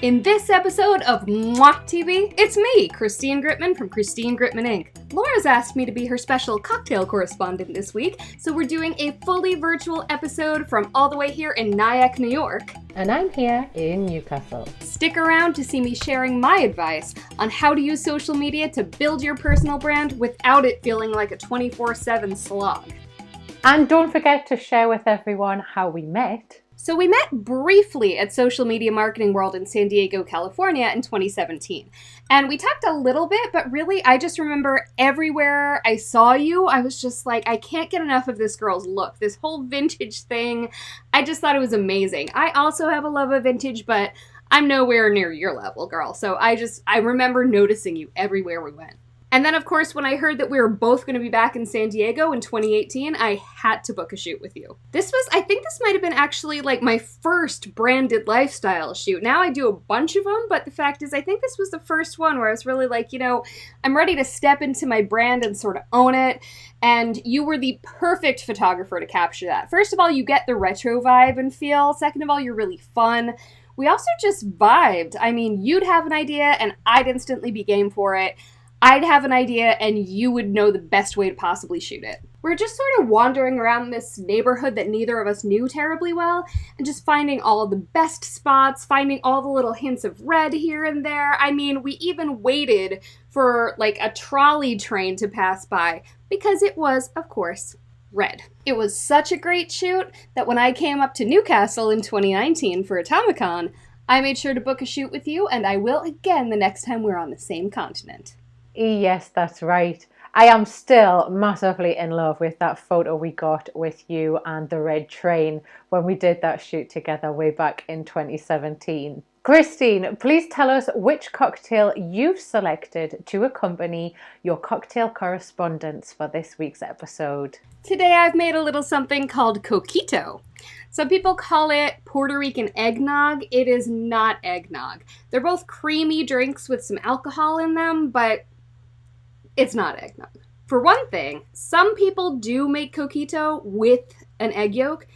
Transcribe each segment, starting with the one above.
In this episode of Mwah TV, it's me, Christine Gritman from Christine Gritman Inc. Laura's asked me to be her special cocktail correspondent this week, so we're doing a fully virtual episode from all the way here in Nyack, New York. And I'm here in Newcastle. Stick around to see me sharing my advice on how to use social media to build your personal brand without it feeling like a 24/7 slog. And don't forget to share with everyone how we met. So we met briefly at Social Media Marketing World in San Diego, California in 2017. And we talked a little bit, but really I just remember everywhere I saw you, I was just like, I can't get enough of this girl's look. This whole vintage thing, I just thought it was amazing. I also have a love of vintage, but I'm nowhere near your level, girl. So I remember noticing you everywhere we went. And then, of course, when I heard that we were both going to be back in San Diego in 2018, I had to book a shoot with you. I think this might have been actually like my first branded lifestyle shoot. Now I do a bunch of them, but the fact is I think this was the first one where I was really like, I'm ready to step into my brand and sort of own it. And you were the perfect photographer to capture that. First of all, you get the retro vibe and feel. Second of all, you're really fun. We also just vibed. I mean, you'd have an idea and I'd instantly be game for it. I'd have an idea and you would know the best way to possibly shoot it. We're just sort of wandering around this neighborhood that neither of us knew terribly well and just finding all of the best spots, finding all the little hints of red here and there. I mean, we even waited for like a trolley train to pass by because it was, of course, red. It was such a great shoot that when I came up to Newcastle in 2019 for Atomicon, I made sure to book a shoot with you, and I will again the next time we're on the same continent. Yes, that's right. I am still massively in love with that photo we got with you and the red train when we did that shoot together way back in 2017. Christine, please tell us which cocktail you've selected to accompany your cocktail correspondence for this week's episode. Today I've made a little something called coquito. Some people call it Puerto Rican eggnog. It is not eggnog. They're both creamy drinks with some alcohol in them, but it's not eggnog. For one thing, some people do make coquito with an egg yolk.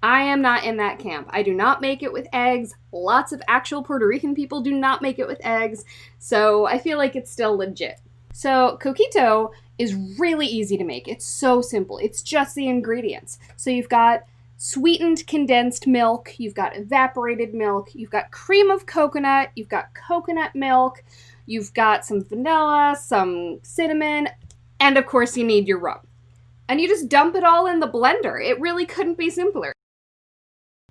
I am not in that camp. I do not make it with eggs. Lots of actual Puerto Rican people do not make it with eggs, so I feel like it's still legit. So coquito is really easy to make. It's so simple. It's just the ingredients. So you've got sweetened condensed milk, you've got evaporated milk, you've got cream of coconut, you've got coconut milk, you've got some vanilla, some cinnamon, and of course you need your rum. And you just dump it all in the blender. It really couldn't be simpler.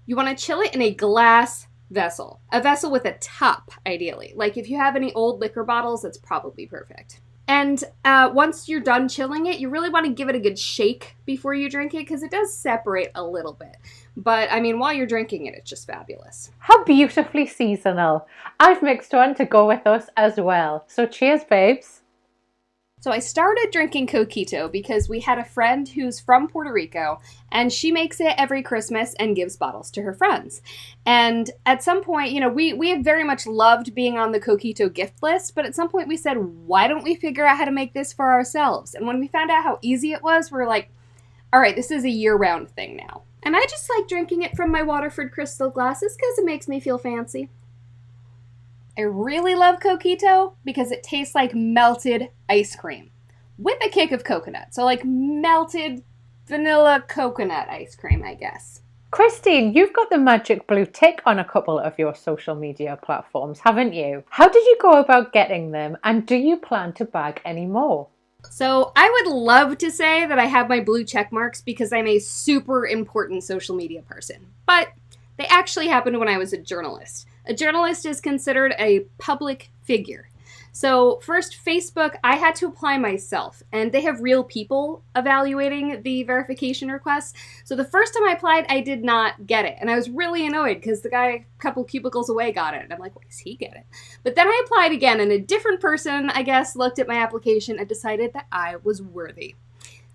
You want to chill it in a glass vessel. A vessel with a top, ideally. Like if you have any old liquor bottles, that's probably perfect. And once you're done chilling it, you really want to give it a good shake before you drink it because it does separate a little bit. But, I mean, while you're drinking it, it's just fabulous. How beautifully seasonal. I've mixed one to go with us as well. So cheers, babes. So I started drinking coquito because we had a friend who's from Puerto Rico, and she makes it every Christmas and gives bottles to her friends. And at some point, we had very much loved being on the coquito gift list, but at some point we said, why don't we figure out how to make this for ourselves? And when we found out how easy it was, we were like, all right, this is a year-round thing now. And I just like drinking it from my Waterford crystal glasses because it makes me feel fancy. I really love coquito because it tastes like melted ice cream with a kick of coconut. So like melted vanilla coconut ice cream, I guess. Christine, you've got the magic blue tick on a couple of your social media platforms, haven't you? How did you go about getting them, and do you plan to bag any more? So I would love to say that I have my blue check marks because I'm a super important social media person, but they actually happened when I was a journalist. A journalist is considered a public figure. So first, Facebook, I had to apply myself, and they have real people evaluating the verification requests. So the first time I applied, I did not get it, and I was really annoyed because the guy a couple cubicles away got it, and I'm like, why does he get it? But then I applied again, and a different person, I guess, looked at my application and decided that I was worthy.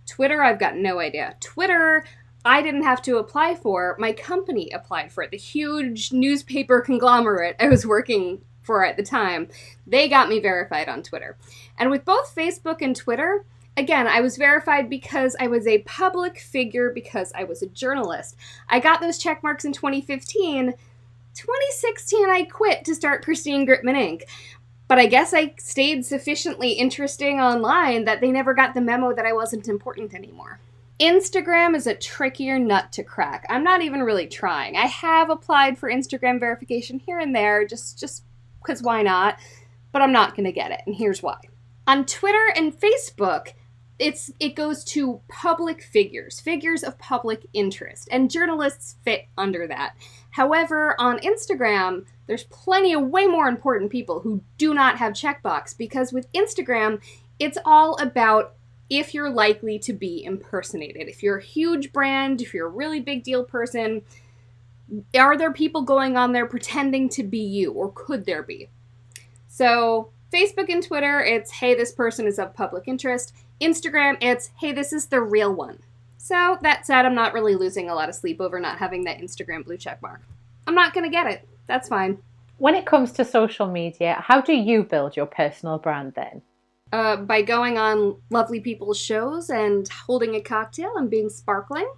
Twitter, I've got no idea. Twitter, I didn't have to apply for. My company applied for it. The huge newspaper conglomerate I was working for at the time, they got me verified on Twitter. And with both Facebook and Twitter, again, I was verified because I was a public figure, because I was a journalist. I got those check marks in 2015 2016, I quit to start Christine Gritman Inc. But I guess I stayed sufficiently interesting online that they never got the memo that I wasn't important anymore. Instagram is a trickier nut to crack. I'm not even really trying. I have applied for Instagram verification here and there, just because why not? But I'm not going to get it, and here's why. On Twitter and Facebook, it goes to public figures of public interest, and journalists fit under that. However, on Instagram, there's plenty of way more important people who do not have checkbox, because with Instagram, it's all about if you're likely to be impersonated. If you're a huge brand, if you're a really big deal person, are there people going on there pretending to be you, or could there be? So Facebook and Twitter, it's, hey, this person is of public interest. Instagram, it's, hey, this is the real one. So that said, I'm not really losing a lot of sleep over not having that Instagram blue check mark. I'm not going to get it. That's fine. When it comes to social media, how do you build your personal brand then? By going on lovely people's shows and holding a cocktail and being sparkling.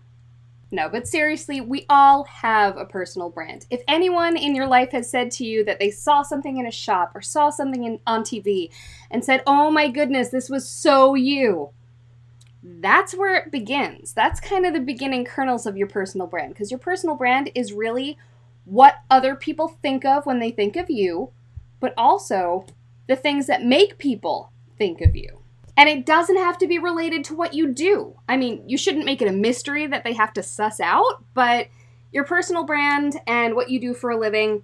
No, but seriously, we all have a personal brand. If anyone in your life has said to you that they saw something in a shop or saw something on TV and said, oh my goodness, this was so you, that's where it begins. That's kind of the beginning kernels of your personal brand, because your personal brand is really what other people think of when they think of you, but also the things that make people think of you. And it doesn't have to be related to what you do. I mean, you shouldn't make it a mystery that they have to suss out, but your personal brand and what you do for a living,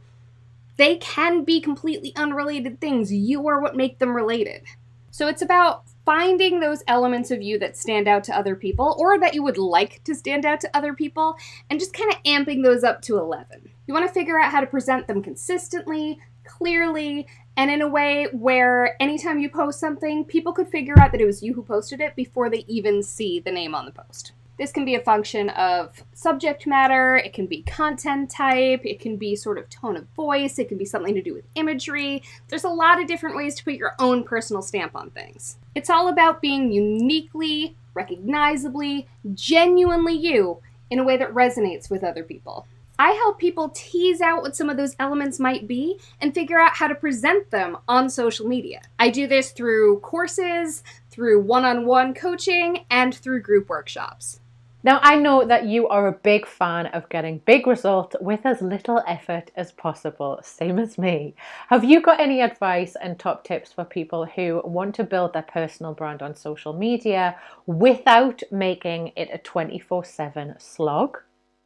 they can be completely unrelated things. You are what make them related. So it's about finding those elements of you that stand out to other people, or that you would like to stand out to other people, and just kind of amping those up to 11. You want to figure out how to present them consistently, clearly, and in a way where anytime you post something, people could figure out that it was you who posted it before they even see the name on the post. This can be a function of subject matter, it can be content type, it can be sort of tone of voice, it can be something to do with imagery. There's a lot of different ways to put your own personal stamp on things. It's all about being uniquely, recognizably, genuinely you in a way that resonates with other people. I help people tease out what some of those elements might be and figure out how to present them on social media. I do this through courses, through one-on-one coaching, and through group workshops. Now, I know that you are a big fan of getting big results with as little effort as possible, same as me. Have you got any advice and top tips for people who want to build their personal brand on social media without making it a 24/7 slog?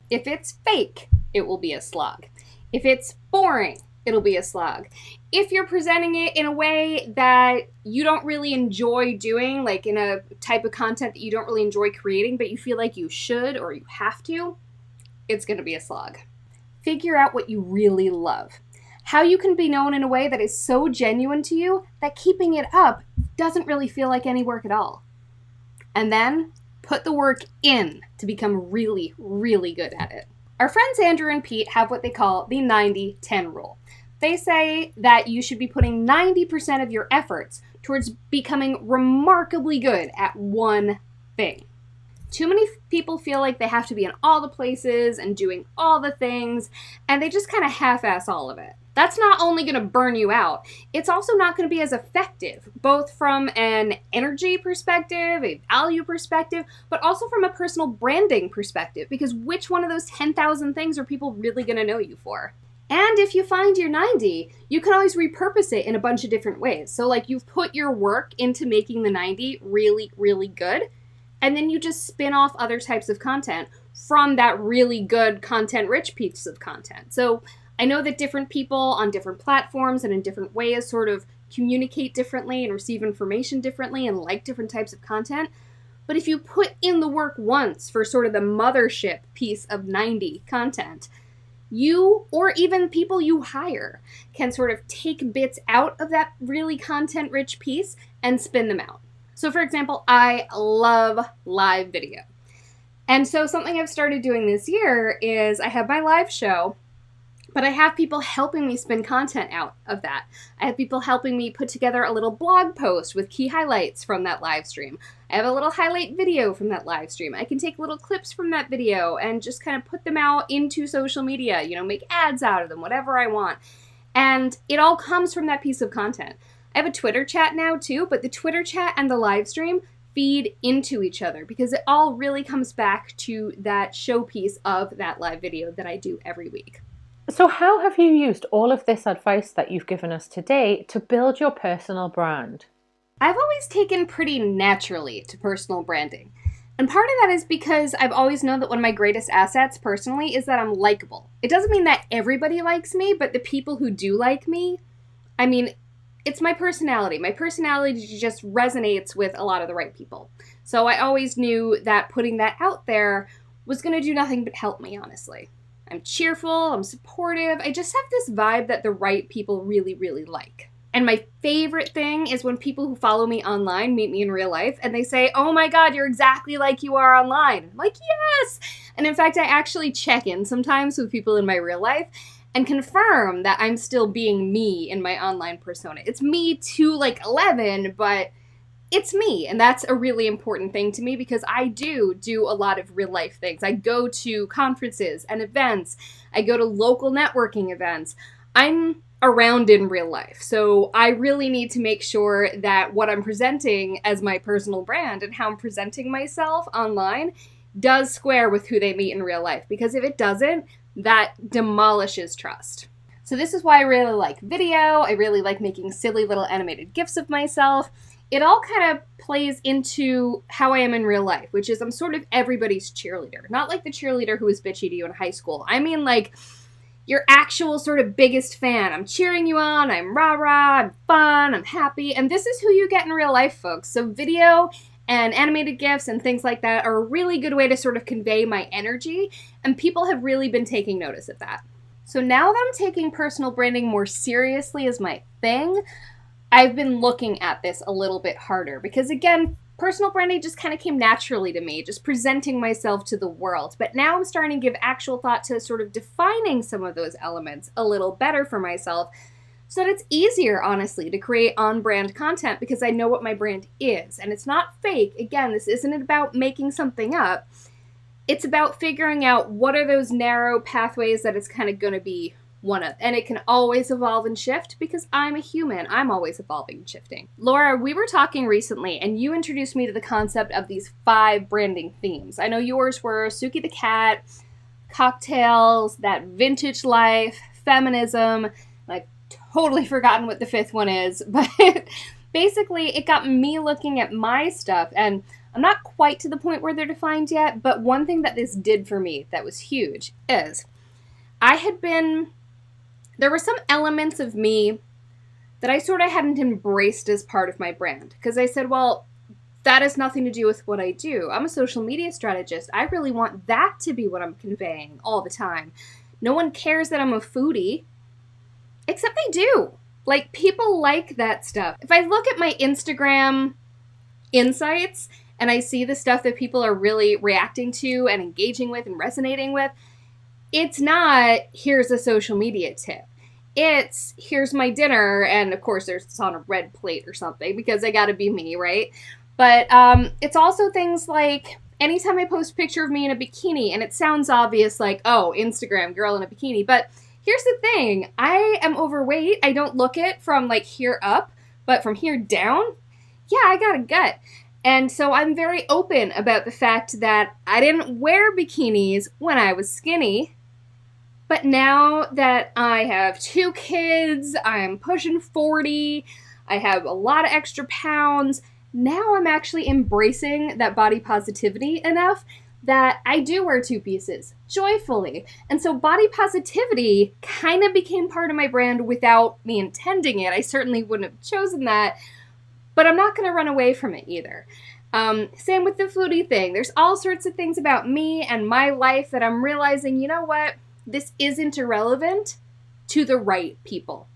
If it's fake, it will be a slog. If it's boring, it'll be a slog. If you're presenting it in a way that you don't really enjoy doing, like in a type of content that you don't really enjoy creating, but you feel like you should or you have to, it's going to be a slog. Figure out what you really love. How you can be known in a way that is so genuine to you that keeping it up doesn't really feel like any work at all. And then put the work in to become really, really good at it. Our friends Andrew and Pete have what they call the 90-10 rule. They say that you should be putting 90% of your efforts towards becoming remarkably good at one thing. Too many people feel like they have to be in all the places and doing all the things, and they just kind of half-ass all of it. That's not only going to burn you out, it's also not going to be as effective, both from an energy perspective, a value perspective, but also from a personal branding perspective, because which one of those 10,000 things are people really going to know you for? And if you find your 90, you can always repurpose it in a bunch of different ways. So like you've put your work into making the 90 really, really good, and then you just spin off other types of content from that really good content-rich piece of content. So I know that different people on different platforms and in different ways sort of communicate differently and receive information differently and like different types of content. But if you put in the work once for sort of the mothership piece of 90 content, you, or even people you hire, can sort of take bits out of that really content-rich piece and spin them out. So for example, I love live video. And so something I've started doing this year is I have my live show, But I have people helping me spin content out of that. I have people helping me put together a little blog post with key highlights from that live stream. I have a little highlight video from that live stream. I can take little clips from that video and just kind of put them out into social media, make ads out of them, whatever I want. And it all comes from that piece of content. I have a Twitter chat now too, but the Twitter chat and the live stream feed into each other because it all really comes back to that showpiece of that live video that I do every week. So how have you used all of this advice that you've given us today to build your personal brand? I've always taken pretty naturally to personal branding. And part of that is because I've always known that one of my greatest assets personally is that I'm likable. It doesn't mean that everybody likes me, but the people who do like me, it's my personality. My personality just resonates with a lot of the right people. So I always knew that putting that out there was going to do nothing but help me, honestly. I'm cheerful, I'm supportive, I just have this vibe that the right people really, really like. And my favorite thing is when people who follow me online meet me in real life and they say, "Oh my God, you're exactly like you are online." I'm like, yes! And in fact, I actually check in sometimes with people in my real life and confirm that I'm still being me in my online persona. It's me to 11, but it's me, and that's a really important thing to me because I do a lot of real life things. I go to conferences and events. I go to local networking events. I'm around in real life, so I really need to make sure that what I'm presenting as my personal brand and how I'm presenting myself online does square with who they meet in real life, because if it doesn't, that demolishes trust. So this is why I really like video. I really like making silly little animated GIFs of myself. It all kind of plays into how I am in real life, which is I'm sort of everybody's cheerleader. Not like the cheerleader who was bitchy to you in high school. I mean your actual sort of biggest fan. I'm cheering you on, I'm rah-rah, I'm fun, I'm happy, and this is who you get in real life, folks. So video and animated GIFs and things like that are a really good way to sort of convey my energy, and people have really been taking notice of that. So now that I'm taking personal branding more seriously as my thing, I've been looking at this a little bit harder because, again, personal branding just kind of came naturally to me, just presenting myself to the world. But now I'm starting to give actual thought to sort of defining some of those elements a little better for myself so that it's easier, honestly, to create on-brand content because I know what my brand is. And it's not fake. Again, this isn't about making something up. It's about figuring out what are those narrow pathways that it's kind of going to be one of. And it can always evolve and shift because I'm a human. I'm always evolving and shifting. Laura, we were talking recently and you introduced me to the concept of these 5 branding themes. I know yours were Suki the cat, cocktails, that vintage life, feminism. I've totally forgotten what the 5th one is, but basically it got me looking at my stuff, and I'm not quite to the point where they're defined yet, but one thing that this did for me that was huge is there were some elements of me that I sort of hadn't embraced as part of my brand. Because I said, well, that has nothing to do with what I do. I'm a social media strategist. I really want that to be what I'm conveying all the time. No one cares that I'm a foodie, except they do. People like that stuff. If I look at my Instagram insights and I see the stuff that people are really reacting to and engaging with and resonating with, it's not, here's a social media tip. It's, here's my dinner, and of course it's on a red plate or something, because I gotta be me, right? But it's also things like, anytime I post a picture of me in a bikini, and it sounds obvious, like, oh, Instagram, girl in a bikini, but here's the thing, I am overweight, I don't look it from here up, but from here down, yeah, I got a gut. And so I'm very open about the fact that I didn't wear bikinis when I was skinny. But now that I have 2 kids, I'm pushing 40, I have a lot of extra pounds, now I'm actually embracing that body positivity enough that I do wear 2 pieces, joyfully. And so body positivity kind of became part of my brand without me intending it. I certainly wouldn't have chosen that, but I'm not going to run away from it either. Same with the foodie thing. There's all sorts of things about me and my life that I'm realizing, you know what? This isn't irrelevant to the right people.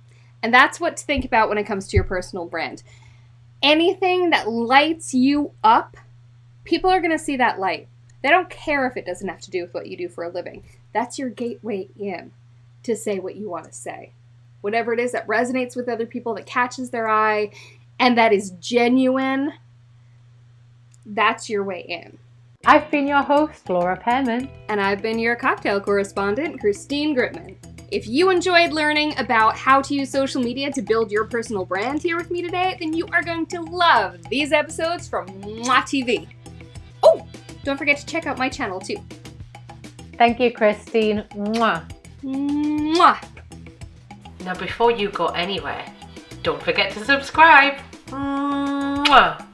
And that's what to think about when it comes to your personal brand. Anything that lights you up, people are going to see that light. They don't care if it doesn't have to do with what you do for a living. That's your gateway in. to say what you want to say. Whatever it is that resonates with other people, that catches their eye, and that is genuine, that's your way in. I've been your host, Laura Pearman. And I've been your cocktail correspondent, Christine Gritman. If you enjoyed learning about how to use social media to build your personal brand here with me today, then you are going to love these episodes from Mwah TV. Oh, don't forget to check out my channel too. Thank you, Christine. Mwah. Mwah. Now, before you go anywhere, don't forget to subscribe. Mwah.